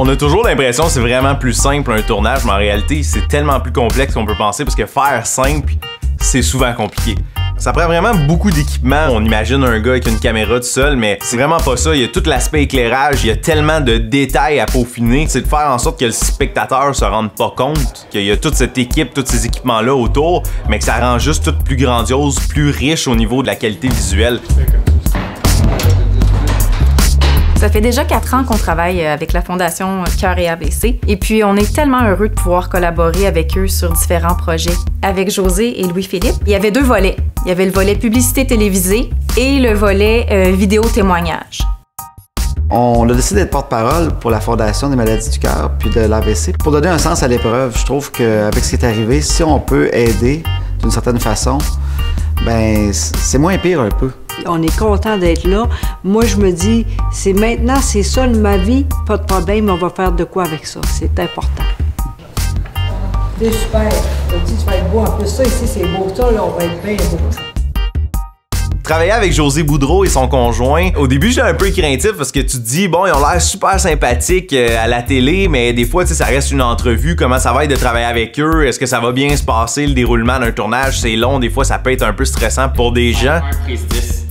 On a toujours l'impression que c'est vraiment plus simple un tournage, mais en réalité, c'est tellement plus complexe qu'on peut penser parce que faire simple, c'est souvent compliqué. Ça prend vraiment beaucoup d'équipement. On imagine un gars avec une caméra tout seul, mais c'est vraiment pas ça. Il y a tout l'aspect éclairage, il y a tellement de détails à peaufiner. C'est de faire en sorte que le spectateur se rende pas compte qu'il y a toute cette équipe, tous ces équipements-là autour, mais que ça rend juste tout plus grandiose, plus riche au niveau de la qualité visuelle. Ça fait déjà 4 ans qu'on travaille avec la Fondation Cœur et AVC. Et puis, on est tellement heureux de pouvoir collaborer avec eux sur différents projets. Avec José et Louis-Philippe, il y avait 2 volets. Il y avait le volet publicité télévisée et le volet vidéo témoignage. On a décidé d'être porte-parole pour la Fondation des maladies du cœur puis de l'AVC. Pour donner un sens à l'épreuve, je trouve qu'avec ce qui est arrivé, si on peut aider d'une certaine façon, ben c'est moins pire un peu. On est content d'être là. Moi, je me dis, c'est maintenant, c'est ça ma vie, pas de problème, on va faire de quoi avec ça. C'est important. C'est super. Tu vas être beau. En plus, ça ici, c'est beau. Ça, là, on va être bien beau. Travailler avec José Boudreau et son conjoint, au début j'étais un peu craintif parce que tu te dis bon, ils ont l'air super sympathiques à la télé, mais des fois tu sais ça reste une entrevue, comment ça va être de travailler avec eux, est-ce que ça va bien se passer le déroulement d'un tournage, c'est long, des fois ça peut être un peu stressant pour des gens.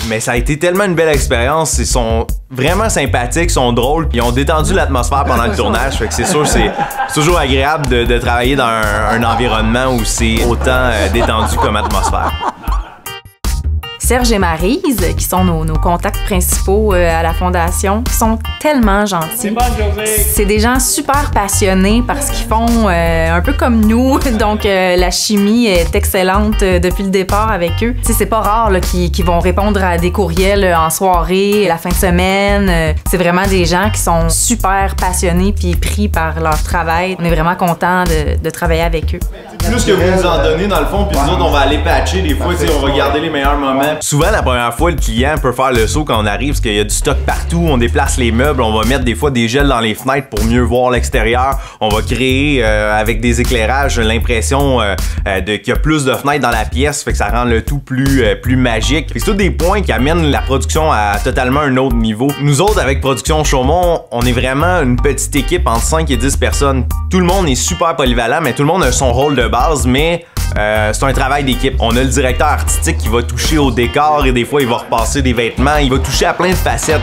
Mais ça a été tellement une belle expérience, ils sont vraiment sympathiques, ils sont drôles, puis ils ont détendu l'atmosphère pendant le tournage, fait que c'est sûr c'est toujours agréable de travailler dans un environnement où c'est autant détendu comme atmosphère. Serge et Maryse, qui sont nos contacts principaux à la Fondation, sont tellement gentils. C'est des gens super passionnés par ce qu'ils font, un peu comme nous. Donc, la chimie est excellente depuis le départ avec eux. Tu sais, c'est pas rare qu'ils vont répondre à des courriels en soirée, la fin de semaine. C'est vraiment des gens qui sont super passionnés puis pris par leur travail. On est vraiment contents de travailler avec eux. Plus que vous nous en donnez dans le fond, puis nous autres on va aller patcher des fois, on va garder les meilleurs moments. Souvent la première fois le client peut faire le saut quand on arrive parce qu'il y a du stock partout, on déplace les meubles, on va mettre des fois des gels dans les fenêtres pour mieux voir l'extérieur, on va créer avec des éclairages l'impression qu'il y a plus de fenêtres dans la pièce, fait que ça rend le tout plus magique. C'est tous des points qui amènent la production à totalement un autre niveau. Nous autres avec Production Chaumont, on est vraiment une petite équipe entre 5 et 10 personnes. Tout le monde est super polyvalent, mais tout le monde a son rôle de base, mais c'est un travail d'équipe. On a le directeur artistique qui va toucher au décor et des fois il va repasser des vêtements, il va toucher à plein de facettes.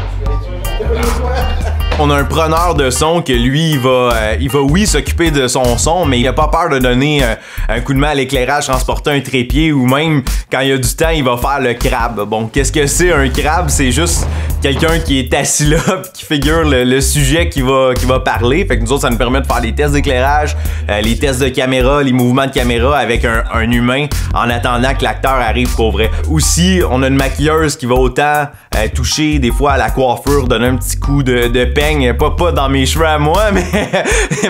On a un preneur de son que lui, il va oui s'occuper de son son, mais il a pas peur de donner un coup de main à l'éclairage, transporter un trépied ou même quand il y a du temps, il va faire le crabe. Bon, qu'est-ce que c'est un crabe? C'est juste quelqu'un qui est assis là pis qui figure le sujet qui va parler. Fait que nous autres, ça nous permet de faire les tests d'éclairage, les tests de caméra, les mouvements de caméra avec un humain en attendant que l'acteur arrive pour vrai. Aussi, on a une maquilleuse qui va autant toucher des fois à la coiffure, donner un petit coup de peigne, pas dans mes cheveux à moi,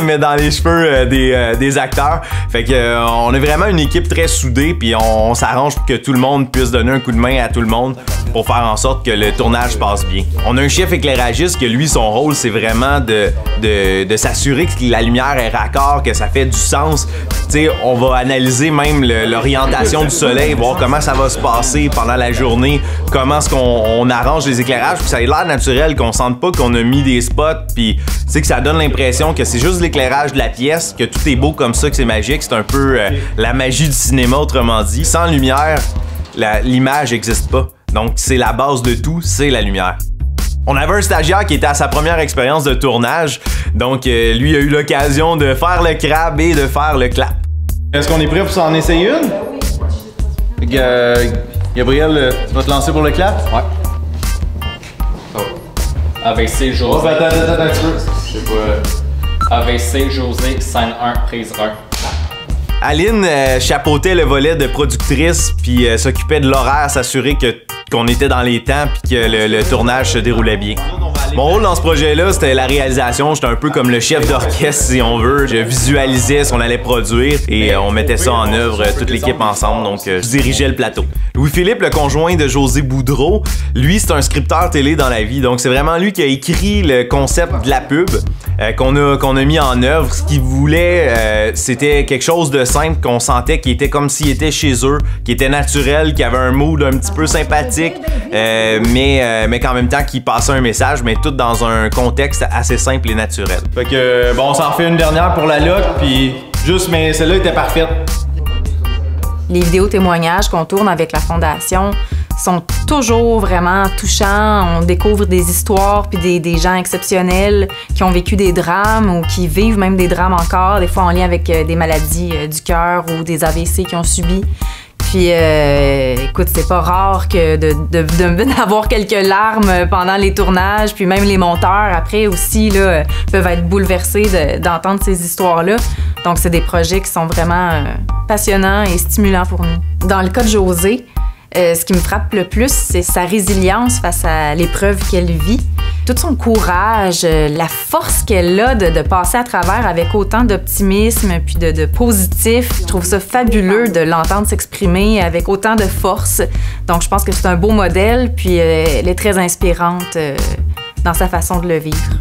mais dans les cheveux des acteurs. Fait que on est vraiment une équipe très soudée, puis on s'arrange pour que tout le monde puisse donner un coup de main à tout le monde pour faire en sorte que le tournage passe bien. On a un chef éclairagiste que lui, son rôle, c'est vraiment de s'assurer que la lumière est raccord, que ça fait du sens. Tu sais, on va analyser même l'orientation du soleil, voir comment ça va se passer pendant la journée, comment est-ce qu'on arrange les éclairages pour que ça ait l'air naturel, qu'on sente pas qu'on a mis des spots, puis tu sais que ça donne l'impression que c'est juste l'éclairage de la pièce, que tout est beau comme ça, que c'est magique. C'est un peu la magie du cinéma, autrement dit. Sans lumière, l'image n'existe pas. Donc c'est la base de tout, c'est la lumière. On avait un stagiaire qui était à sa première expérience de tournage, donc lui a eu l'occasion de faire le crabe et de faire le clap. Est-ce qu'on est prêt pour s'en essayer une? Oui. Gabriel, tu vas te lancer pour le clap? Ouais. AVC José. Oh, attends un petit peu. Je sais pas. AVC José, scène 1, prise 1. Aline chapeautait le volet de productrice puis s'occupait de l'horaire, s'assurer qu'on était dans les temps puis que le tournage se déroulait bien. Mon rôle dans ce projet-là, c'était la réalisation. J'étais un peu comme le chef d'orchestre, si on veut. Je visualisais ce qu'on allait produire et on mettait ça en œuvre, toute l'équipe ensemble. Donc, je dirigeais le plateau. Louis-Philippe, le conjoint de José Boudreau, lui, c'est un scripteur télé dans la vie. Donc, c'est vraiment lui qui a écrit le concept de la pub qu'on a mis en œuvre. Ce qu'il voulait, c'était quelque chose de simple qu'on sentait qui était comme s'il était chez eux, qui était naturel, qui avait un mood un petit peu sympathique, mais qu'en même temps, qui passait un message, mais tout dans un contexte assez simple et naturel. Fait que, bon, on s'en refait une dernière pour la loc, puis juste, mais celle-là était parfaite. Les vidéos témoignages qu'on tourne avec la Fondation sont toujours vraiment touchants. On découvre des histoires puis des gens exceptionnels qui ont vécu des drames ou qui vivent même des drames encore, des fois en lien avec des maladies du cœur ou des AVC qu'ils ont subi. Puis, écoute, c'est pas rare que d'avoir quelques larmes pendant les tournages, puis même les monteurs, après aussi, là, peuvent être bouleversés d'entendre ces histoires-là. Donc, c'est des projets qui sont vraiment passionnants et stimulants pour nous. Dans le cas de Josée, ce qui me frappe le plus, c'est sa résilience face à l'épreuve qu'elle vit. Tout son courage, la force qu'elle a de passer à travers avec autant d'optimisme puis de positif. Je trouve ça fabuleux de l'entendre s'exprimer avec autant de force. Donc, je pense que c'est un beau modèle, puis elle est très inspirante dans sa façon de le vivre.